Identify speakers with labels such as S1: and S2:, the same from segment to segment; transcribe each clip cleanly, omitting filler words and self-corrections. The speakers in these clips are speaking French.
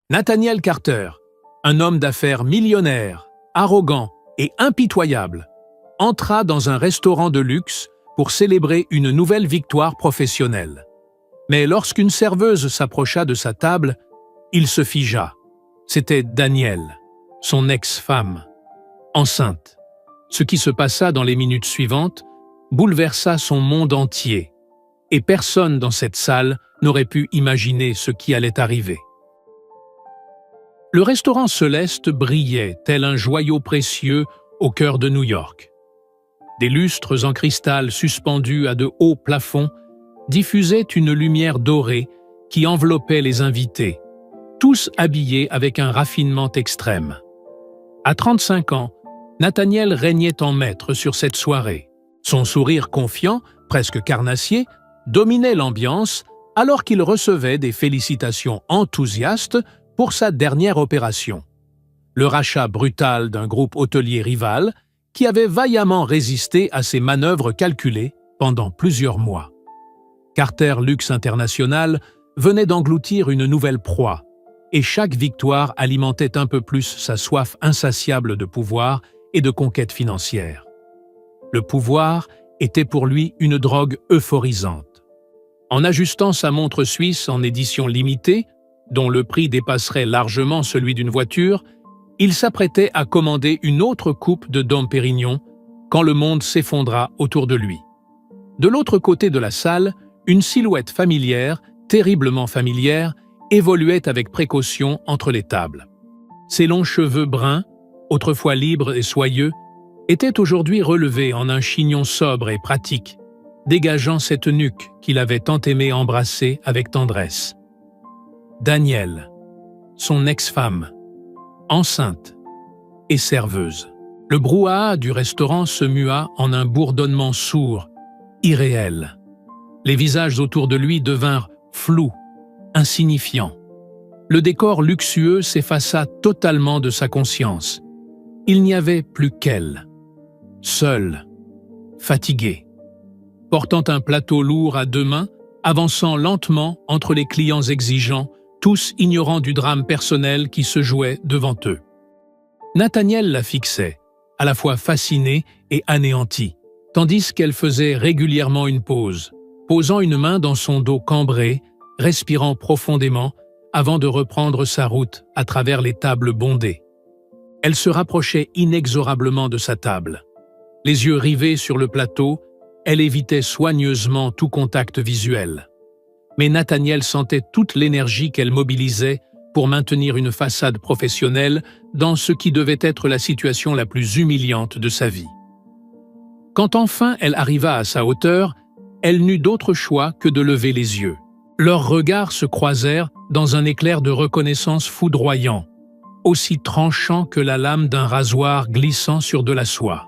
S1: Nathaniel Carter, un homme d'affaires millionnaire, arrogant et impitoyable, entra dans un restaurant de luxe pour célébrer une nouvelle victoire professionnelle. Mais lorsqu'une serveuse s'approcha de sa table, il se figea. C'était Danielle, son ex-femme, enceinte. Ce qui se passa dans les minutes suivantes bouleversa son monde entier, et personne dans cette salle n'aurait pu imaginer ce qui allait arriver. Le restaurant Céleste brillait tel un joyau précieux au cœur de New York. Des lustres en cristal suspendus à de hauts plafonds diffusaient une lumière dorée qui enveloppait les invités, tous habillés avec un raffinement extrême. À 35 ans, Nathaniel régnait en maître sur cette soirée. Son sourire confiant, presque carnassier, dominait l'ambiance alors qu'il recevait des félicitations enthousiastes pour sa dernière opération, le rachat brutal d'un groupe hôtelier rival qui avait vaillamment résisté à ses manœuvres calculées pendant plusieurs mois. Carter Luxe International venait d'engloutir une nouvelle proie, et chaque victoire alimentait un peu plus sa soif insatiable de pouvoir et de conquête financière. Le pouvoir était pour lui une drogue euphorisante. En ajustant sa montre suisse en édition limitée, dont le prix dépasserait largement celui d'une voiture, il s'apprêtait à commander une autre coupe de Dom Pérignon quand le monde s'effondra autour de lui. De l'autre côté de la salle, une silhouette familière, terriblement familière, évoluait avec précaution entre les tables. Ses longs cheveux bruns, autrefois libres et soyeux, étaient aujourd'hui relevés en un chignon sobre et pratique, dégageant cette nuque qu'il avait tant aimé embrasser avec tendresse. Danielle, son ex-femme, enceinte et serveuse. Le brouhaha du restaurant se mua en un bourdonnement sourd, irréel. Les visages autour de lui devinrent flous, insignifiants. Le décor luxueux s'effaça totalement de sa conscience. Il n'y avait plus qu'elle, seule, fatiguée, portant un plateau lourd à deux mains, avançant lentement entre les clients exigeants, tous ignorants du drame personnel qui se jouait devant eux. Nathaniel la fixait, à la fois fasciné et anéanti, tandis qu'elle faisait régulièrement une pause, posant une main dans son dos cambré, respirant profondément avant de reprendre sa route à travers les tables bondées. Elle se rapprochait inexorablement de sa table. Les yeux rivés sur le plateau, elle évitait soigneusement tout contact visuel. Mais Nathaniel sentait toute l'énergie qu'elle mobilisait pour maintenir une façade professionnelle dans ce qui devait être la situation la plus humiliante de sa vie. Quand enfin elle arriva à sa hauteur, elle n'eut d'autre choix que de lever les yeux. Leurs regards se croisèrent dans un éclair de reconnaissance foudroyant, aussi tranchant que la lame d'un rasoir glissant sur de la soie.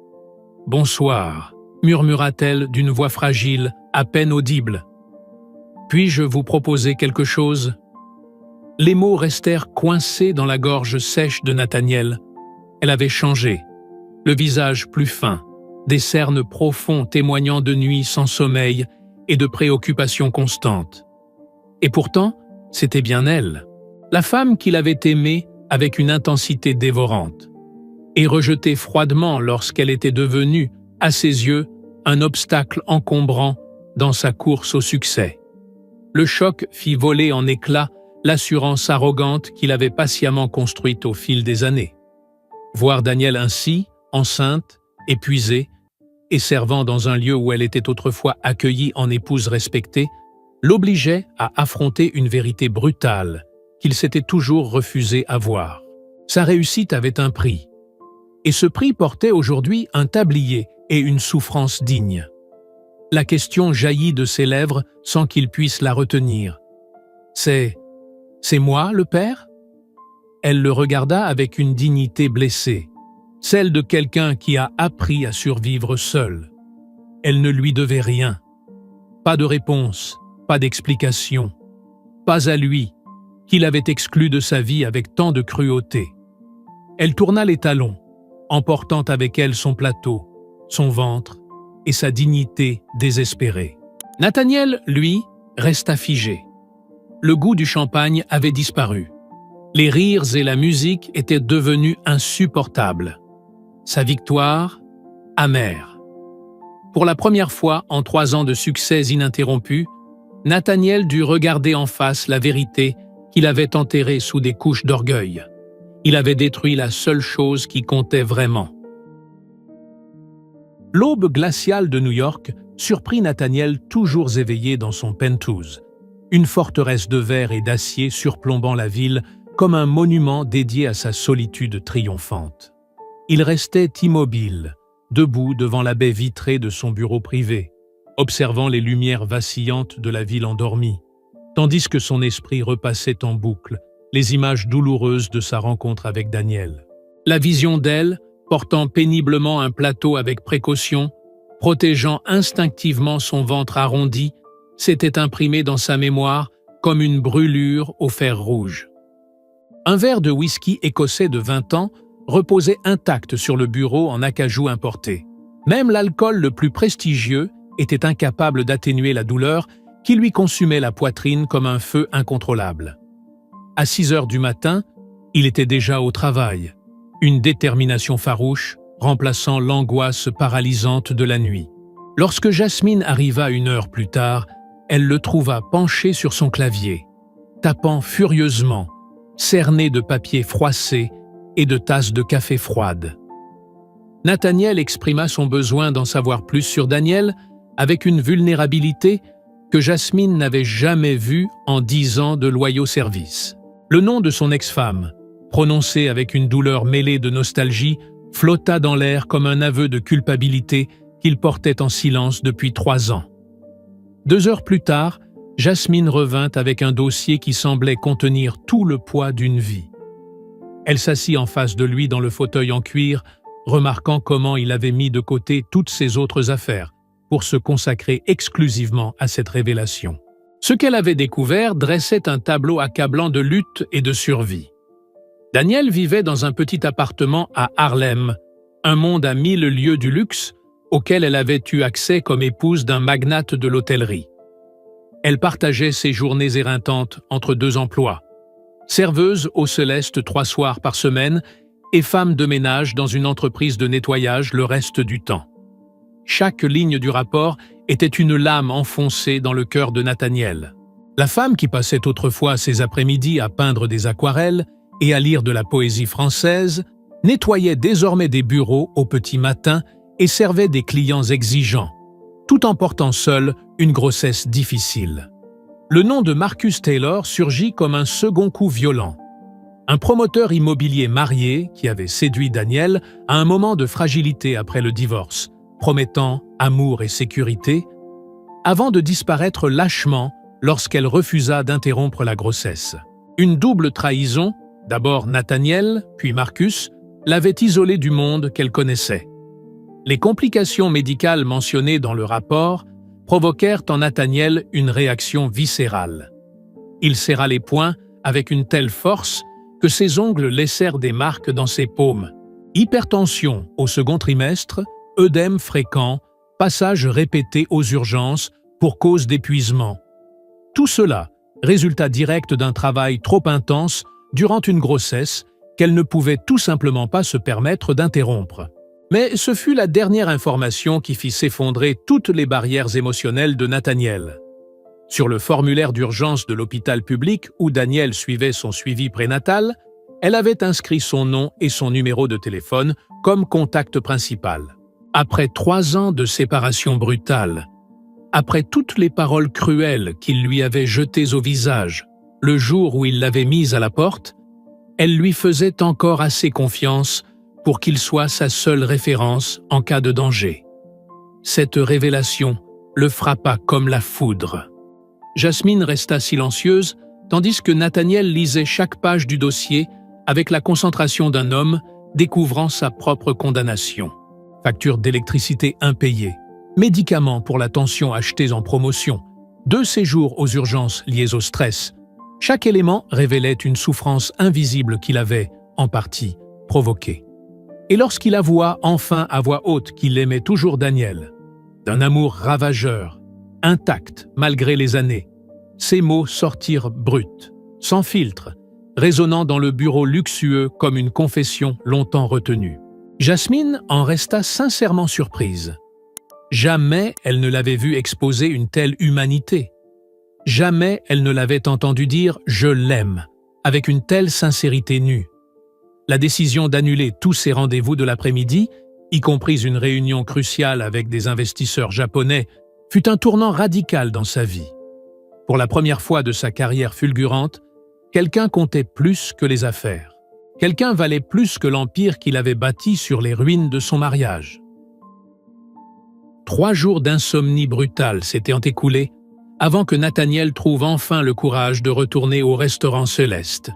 S1: « Bonsoir », murmura-t-elle d'une voix fragile, à peine audible. « Puis-je vous proposer quelque chose ?» Les mots restèrent coincés dans la gorge sèche de Nathaniel. Elle avait changé, le visage plus fin, des cernes profonds témoignant de nuits sans sommeil et de préoccupations constantes. Et pourtant, c'était bien elle, la femme qu'il avait aimée avec une intensité dévorante, et rejetée froidement lorsqu'elle était devenue, à ses yeux, un obstacle encombrant dans sa course au succès. Le choc fit voler en éclats l'assurance arrogante qu'il avait patiemment construite au fil des années. Voir Danielle ainsi, enceinte, épuisée, et servant dans un lieu où elle était autrefois accueillie en épouse respectée, l'obligeait à affronter une vérité brutale qu'il s'était toujours refusé à voir. Sa réussite avait un prix, et ce prix portait aujourd'hui un tablier et une souffrance digne. La question jaillit de ses lèvres sans qu'il puisse la retenir. « C'est moi, le père ?» Elle le regarda avec une dignité blessée, celle de quelqu'un qui a appris à survivre seul. Elle ne lui devait rien. Pas de réponse, pas d'explication. Pas à lui, qui l'avait exclu de sa vie avec tant de cruauté. Elle tourna les talons, emportant avec elle son plateau, son ventre et sa dignité désespérée. Nathaniel, lui, resta figé. Le goût du champagne avait disparu. Les rires et la musique étaient devenus insupportables. Sa victoire, amère. Pour la première fois en 3 ans de succès ininterrompus, Nathaniel dut regarder en face la vérité qu'il avait enterrée sous des couches d'orgueil. Il avait détruit la seule chose qui comptait vraiment. L'aube glaciale de New York surprit Nathaniel toujours éveillé dans son penthouse, une forteresse de verre et d'acier surplombant la ville comme un monument dédié à sa solitude triomphante. Il restait immobile, debout devant la baie vitrée de son bureau privé, observant les lumières vacillantes de la ville endormie, tandis que son esprit repassait en boucle les images douloureuses de sa rencontre avec Danielle. La vision d'elle, portant péniblement un plateau avec précaution, protégeant instinctivement son ventre arrondi, s'était imprimée dans sa mémoire comme une brûlure au fer rouge. Un verre de whisky écossais de 20 ans reposait intact sur le bureau en acajou importé. Même l'alcool le plus prestigieux était incapable d'atténuer la douleur qui lui consumait la poitrine comme un feu incontrôlable. À 6 heures du matin, il était déjà au travail, une détermination farouche remplaçant l'angoisse paralysante de la nuit. Lorsque Jasmine arriva 1 heure plus tard, elle le trouva penché sur son clavier, tapant furieusement, cerné de papier froissé et de tasses de café froides. Nathaniel exprima son besoin d'en savoir plus sur Danielle avec une vulnérabilité que Jasmine n'avait jamais vue en 10 ans de loyaux services. Le nom de son ex-femme, prononcé avec une douleur mêlée de nostalgie, flotta dans l'air comme un aveu de culpabilité qu'il portait en silence depuis 3 ans. 2 heures plus tard, Jasmine revint avec un dossier qui semblait contenir tout le poids d'une vie. Elle s'assit en face de lui dans le fauteuil en cuir, remarquant comment il avait mis de côté toutes ses autres affaires pour se consacrer exclusivement à cette révélation. Ce qu'elle avait découvert dressait un tableau accablant de lutte et de survie. Danielle vivait dans un petit appartement à Harlem, un monde à 1000 lieues du luxe auquel elle avait eu accès comme épouse d'un magnate de l'hôtellerie. Elle partageait ses journées éreintantes entre 2 emplois, serveuse au Céleste 3 soirs par semaine et femme de ménage dans une entreprise de nettoyage le reste du temps. Chaque ligne du rapport était une lame enfoncée dans le cœur de Nathaniel. La femme qui passait autrefois ses après-midi à peindre des aquarelles et à lire de la poésie française, nettoyait désormais des bureaux au petit matin et servait des clients exigeants, tout en portant seule une grossesse difficile. Le nom de Marcus Taylor surgit comme un second coup violent. Un promoteur immobilier marié qui avait séduit Danielle à un moment de fragilité après le divorce, promettant amour et sécurité, avant de disparaître lâchement lorsqu'elle refusa d'interrompre la grossesse. Une double trahison, d'abord Nathaniel, puis Marcus, l'avait isolée du monde qu'elle connaissait. Les complications médicales mentionnées dans le rapport provoquèrent en Nathaniel une réaction viscérale. Il serra les poings avec une telle force que ses ongles laissèrent des marques dans ses paumes. Hypertension au second trimestre, œdème fréquent, passage répété aux urgences pour cause d'épuisement. Tout cela, résultat direct d'un travail trop intense durant une grossesse qu'elle ne pouvait tout simplement pas se permettre d'interrompre. Mais ce fut la dernière information qui fit s'effondrer toutes les barrières émotionnelles de Nathaniel. Sur le formulaire d'urgence de l'hôpital public où Danielle suivait son suivi prénatal, elle avait inscrit son nom et son numéro de téléphone comme contact principal. Après 3 ans de séparation brutale, après toutes les paroles cruelles qu'il lui avait jetées au visage le jour où il l'avait mise à la porte, elle lui faisait encore assez confiance pour qu'il soit sa seule référence en cas de danger. Cette révélation le frappa comme la foudre. Jasmine resta silencieuse, tandis que Nathaniel lisait chaque page du dossier avec la concentration d'un homme découvrant sa propre condamnation. Factures d'électricité impayées, médicaments pour la tension achetés en promotion, 2 séjours aux urgences liés au stress. Chaque élément révélait une souffrance invisible qu'il avait, en partie, provoquée. Et lorsqu'il avoua enfin à voix haute qu'il aimait toujours Danielle, d'un amour ravageur, intact malgré les années, ces mots sortirent bruts, sans filtre, résonnant dans le bureau luxueux comme une confession longtemps retenue. Jasmine en resta sincèrement surprise. Jamais elle ne l'avait vu exposer une telle humanité. Jamais elle ne l'avait entendu dire « je l'aime » avec une telle sincérité nue. La décision d'annuler tous ses rendez-vous de l'après-midi, y compris une réunion cruciale avec des investisseurs japonais, fut un tournant radical dans sa vie. Pour la première fois de sa carrière fulgurante, quelqu'un comptait plus que les affaires. Quelqu'un valait plus que l'empire qu'il avait bâti sur les ruines de son mariage. 3 jours d'insomnie brutale s'étaient écoulés avant que Nathaniel trouve enfin le courage de retourner au restaurant Céleste.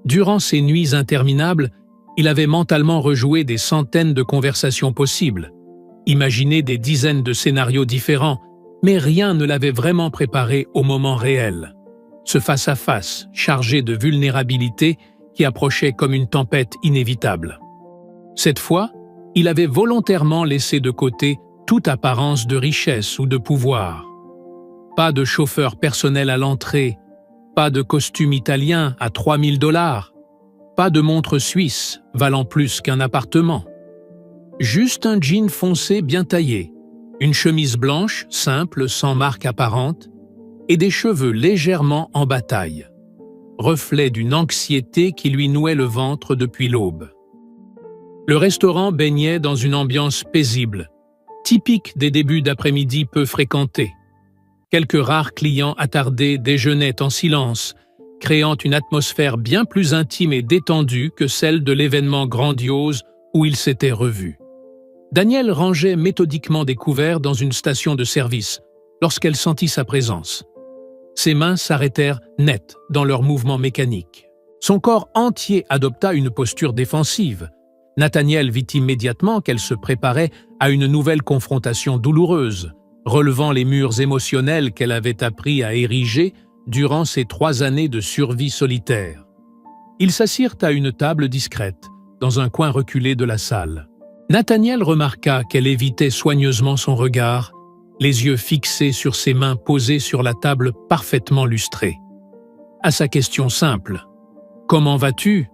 S1: Durant ces nuits interminables, il avait mentalement rejoué des centaines de conversations possibles, imaginé des dizaines de scénarios différents, mais rien ne l'avait vraiment préparé au moment réel. Ce face-à-face chargé de vulnérabilité qui approchait comme une tempête inévitable. Cette fois, il avait volontairement laissé de côté toute apparence de richesse ou de pouvoir. Pas de chauffeur personnel à l'entrée, pas de costume italien à 3000 $, pas de montre suisse valant plus qu'un appartement. Juste un jean foncé bien taillé, une chemise blanche, simple, sans marque apparente, et des cheveux légèrement en bataille, reflet d'une anxiété qui lui nouait le ventre depuis l'aube. Le restaurant baignait dans une ambiance paisible, typique des débuts d'après-midi peu fréquentés. Quelques rares clients attardés déjeunaient en silence, créant une atmosphère bien plus intime et détendue que celle de l'événement grandiose où ils s'étaient revus. Danielle rangeait méthodiquement des couverts dans une station de service lorsqu'elle sentit sa présence. Ses mains s'arrêtèrent net dans leurs mouvements mécaniques. Son corps entier adopta une posture défensive. Nathaniel vit immédiatement qu'elle se préparait à une nouvelle confrontation douloureuse, relevant les murs émotionnels qu'elle avait appris à ériger durant ces 3 années de survie solitaire. Ils s'assirent à une table discrète, dans un coin reculé de la salle. Nathaniel remarqua qu'elle évitait soigneusement son regard, les yeux fixés sur ses mains posées sur la table parfaitement lustrée. À sa question simple « Comment vas-tu ?»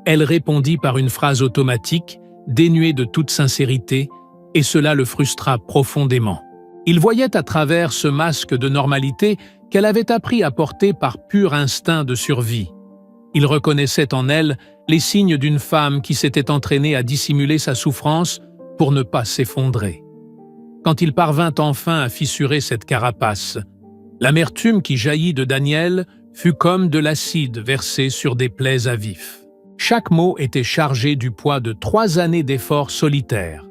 S1: elle répondit par une phrase automatique, dénuée de toute sincérité, et cela le frustra profondément. Il voyait à travers ce masque de normalité qu'elle avait appris à porter par pur instinct de survie. Il reconnaissait en elle les signes d'une femme qui s'était entraînée à dissimuler sa souffrance pour ne pas s'effondrer. Quand il parvint enfin à fissurer cette carapace, l'amertume qui jaillit de Danielle fut comme de l'acide versé sur des plaies à vif. Chaque mot était chargé du poids de 3 années d'efforts solitaires.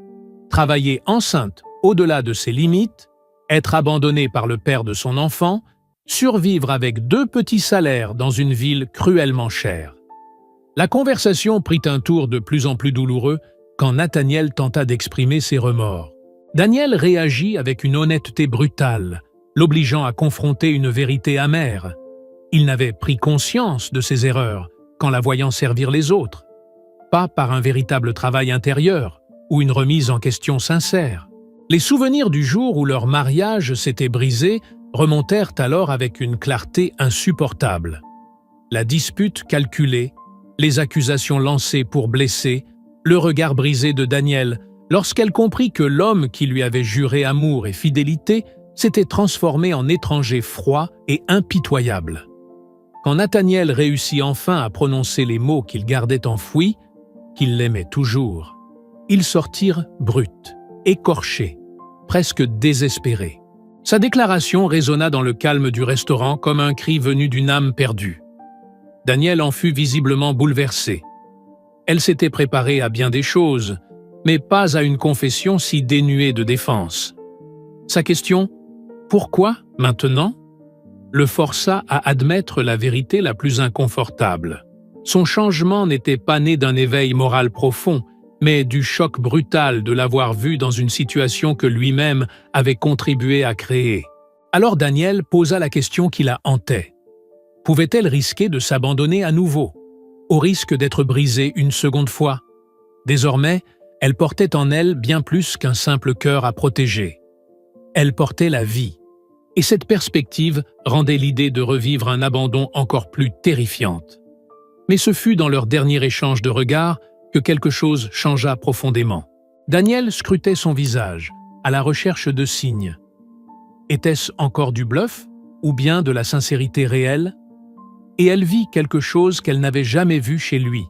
S1: Travailler enceinte au-delà de ses limites, être abandonnée par le père de son enfant, survivre avec 2 petits salaires dans une ville cruellement chère. La conversation prit un tour de plus en plus douloureux quand Nathaniel tenta d'exprimer ses remords. Danielle réagit avec une honnêteté brutale, l'obligeant à confronter une vérité amère. Il n'avait pris conscience de ses erreurs qu'en la voyant servir les autres, pas par un véritable travail intérieur ou une remise en question sincère. Les souvenirs du jour où leur mariage s'était brisé remontèrent alors avec une clarté insupportable. La dispute calculée, les accusations lancées pour blesser, le regard brisé de Danielle lorsqu'elle comprit que l'homme qui lui avait juré amour et fidélité s'était transformé en étranger froid et impitoyable. Quand Nathaniel réussit enfin à prononcer les mots qu'il gardait enfouis, qu'il l'aimait toujours, ils sortirent bruts, écorchés, presque désespérés. Sa déclaration résonna dans le calme du restaurant comme un cri venu d'une âme perdue. Danielle en fut visiblement bouleversée. Elle s'était préparée à bien des choses, mais pas à une confession si dénuée de défense. Sa question « Pourquoi maintenant ?» le força à admettre la vérité la plus inconfortable. Son changement n'était pas né d'un éveil moral profond, mais du choc brutal de l'avoir vu dans une situation que lui-même avait contribué à créer. Alors Danielle posa la question qui la hantait. Pouvait-elle risquer de s'abandonner à nouveau, au risque d'être brisée une seconde fois? Désormais, elle portait en elle bien plus qu'un simple cœur à protéger. Elle portait la vie. Et cette perspective rendait l'idée de revivre un abandon encore plus terrifiante. Mais ce fut dans leur dernier échange de regards que quelque chose changea profondément. Daniel scrutait son visage, à la recherche de signes. Était-ce encore du bluff, ou bien de la sincérité réelle? Et elle vit quelque chose qu'elle n'avait jamais vu chez lui.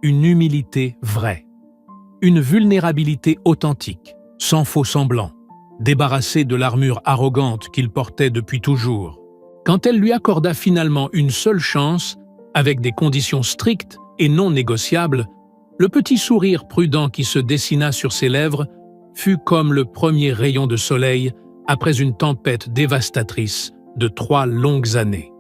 S1: Une humilité vraie. Une vulnérabilité authentique, sans faux semblant, débarrassée de l'armure arrogante qu'il portait depuis toujours. Quand elle lui accorda finalement une seule chance, avec des conditions strictes et non négociables, le petit sourire prudent qui se dessina sur ses lèvres fut comme le premier rayon de soleil après une tempête dévastatrice de 3 longues années.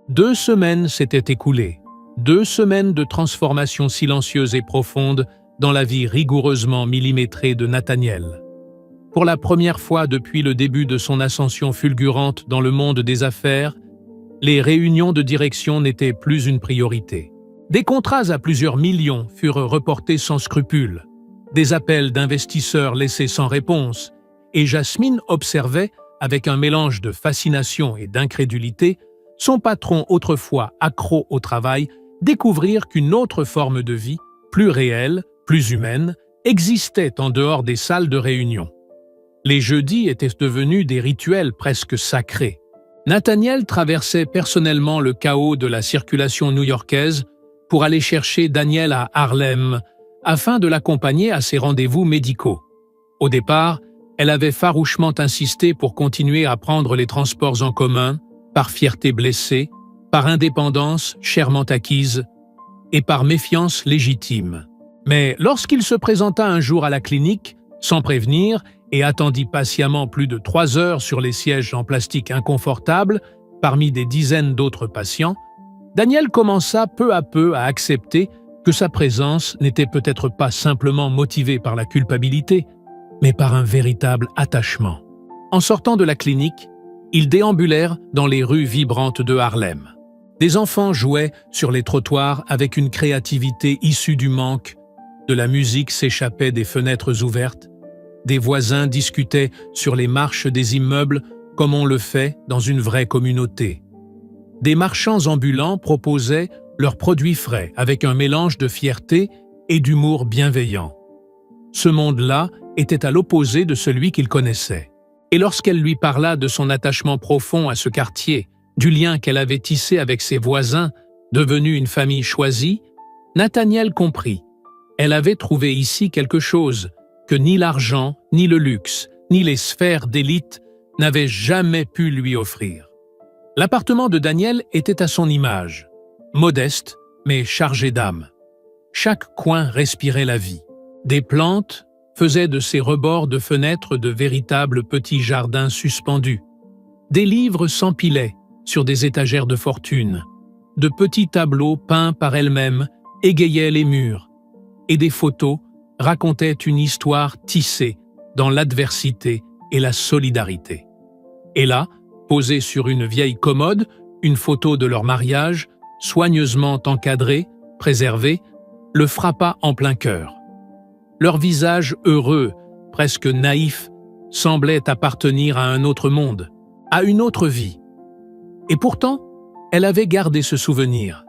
S1: 2 semaines s'étaient écoulées, 2 semaines de transformation silencieuse et profonde dans la vie rigoureusement millimétrée de Nathaniel. Pour la première fois depuis le début de son ascension fulgurante dans le monde des affaires, les réunions de direction n'étaient plus une priorité. Des contrats à plusieurs millions furent reportés sans scrupule, des appels d'investisseurs laissés sans réponse, et Jasmine observait, avec un mélange de fascination et d'incrédulité, son patron autrefois accro au travail découvrir qu'une autre forme de vie, plus réelle, plus humaine, existait en dehors des salles de réunion. Les jeudis étaient devenus des rituels presque sacrés. Nathaniel traversait personnellement le chaos de la circulation new-yorkaise pour aller chercher Daniel à Harlem afin de l'accompagner à ses rendez-vous médicaux. Au départ, elle avait farouchement insisté pour continuer à prendre les transports en commun, par fierté blessée, par indépendance chèrement acquise et par méfiance légitime. Mais lorsqu'il se présenta un jour à la clinique, sans prévenir, et attendit patiemment plus de 3 heures sur les sièges en plastique inconfortables, parmi des dizaines d'autres patients, Daniel commença peu à peu à accepter que sa présence n'était peut-être pas simplement motivée par la culpabilité, mais par un véritable attachement. En sortant de la clinique, ils déambulèrent dans les rues vibrantes de Harlem. Des enfants jouaient sur les trottoirs avec une créativité issue du manque, de la musique s'échappait des fenêtres ouvertes, des voisins discutaient sur les marches des immeubles comme on le fait dans une vraie communauté. Des marchands ambulants proposaient leurs produits frais avec un mélange de fierté et d'humour bienveillant. Ce monde-là était à l'opposé de celui qu'il connaissait. Et lorsqu'elle lui parla de son attachement profond à ce quartier, du lien qu'elle avait tissé avec ses voisins, devenus une famille choisie, Nathaniel comprit. Elle avait trouvé ici quelque chose que ni l'argent, ni le luxe, ni les sphères d'élite n'avaient jamais pu lui offrir. L'appartement de Daniel était à son image, modeste mais chargé d'âme. Chaque coin respirait la vie. Des plantes faisaient de ses rebords de fenêtres de véritables petits jardins suspendus. Des livres s'empilaient sur des étagères de fortune. De petits tableaux peints par elle-même égayaient les murs, et des photos racontaient une histoire tissée dans l'adversité et la solidarité. Et là, posée sur une vieille commode, une photo de leur mariage, soigneusement encadrée, préservée, le frappa en plein cœur. Leur visage heureux, presque naïf, semblait appartenir à un autre monde, à une autre vie. Et pourtant, elle avait gardé ce souvenir,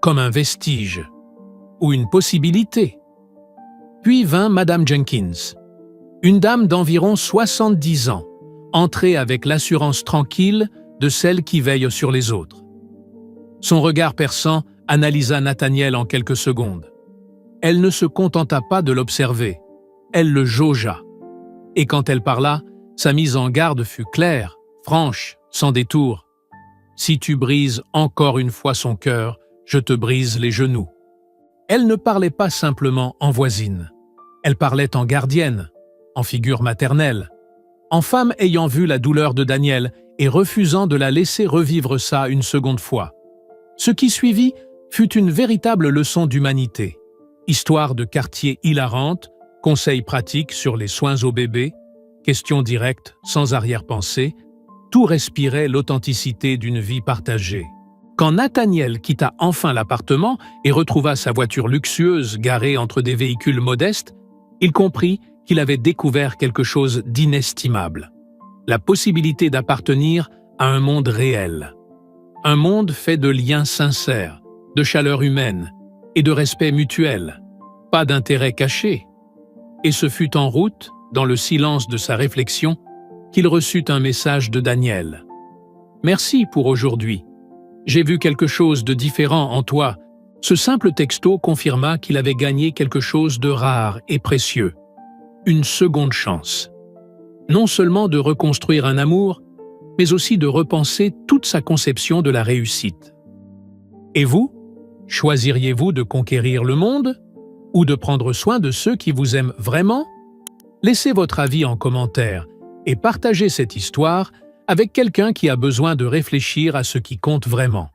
S1: comme un vestige, ou une possibilité. Puis vint Madame Jenkins, une dame d'environ 70 ans, entrée avec l'assurance tranquille de celle qui veille sur les autres. Son regard perçant analysa Nathaniel en quelques secondes. Elle ne se contenta pas de l'observer, elle le jaugea. Et quand elle parla, sa mise en garde fut claire, franche, sans détour. « Si tu brises encore une fois son cœur, je te brise les genoux. » Elle ne parlait pas simplement en voisine. Elle parlait en gardienne, en figure maternelle, en femme ayant vu la douleur de Daniel et refusant de la laisser revivre ça une seconde fois. Ce qui suivit fut une véritable leçon d'humanité. Histoire de quartier hilarante, conseils pratiques sur les soins aux bébés, questions directes sans arrière-pensée, tout respirait l'authenticité d'une vie partagée. Quand Nathaniel quitta enfin l'appartement et retrouva sa voiture luxueuse garée entre des véhicules modestes, il comprit qu'il avait découvert quelque chose d'inestimable. La possibilité d'appartenir à un monde réel. Un monde fait de liens sincères, de chaleur humaine et de respect mutuel, pas d'intérêt caché. Et ce fut en route, dans le silence de sa réflexion, qu'il reçut un message de Daniel. « Merci pour aujourd'hui. J'ai vu quelque chose de différent en toi. » Ce simple texto confirma qu'il avait gagné quelque chose de rare et précieux. Une seconde chance. Non seulement de reconstruire un amour, mais aussi de repenser toute sa conception de la réussite. Et vous, choisiriez-vous de conquérir le monde ou de prendre soin de ceux qui vous aiment vraiment? Laissez votre avis en commentaire et partagez cette histoire avec quelqu'un qui a besoin de réfléchir à ce qui compte vraiment.